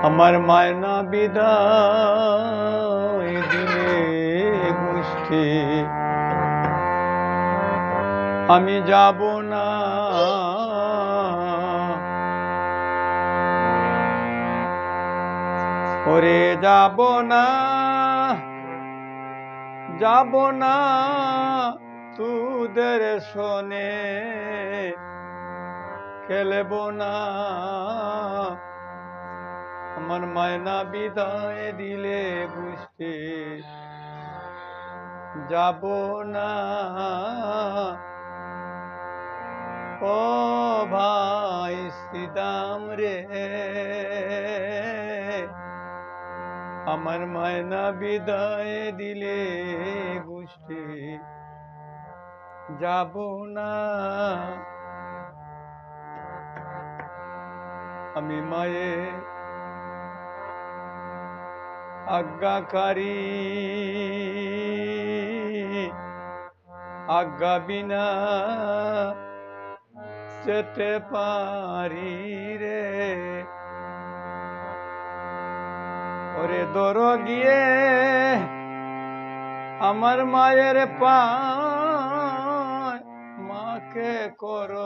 আমার মায়না বিদায় দিলে গোষ্ঠী আমি যাব না, ওরে যাব না, যাব না তোদের শোনে খেলব না। আমার মায়না বিদায় দিলে গোষ্ঠী যাব না। ও ভাই শ্রীদাম রে, আমার মায়না বিদায় দিলে গোষ্ঠী যাব না। আমি মায়ে আজ্ঞাকারী, আজ্ঞা বিনা যেতে পারি রে। ওরে দর গিয়ে আমার মায়ের পায়, মাকে করো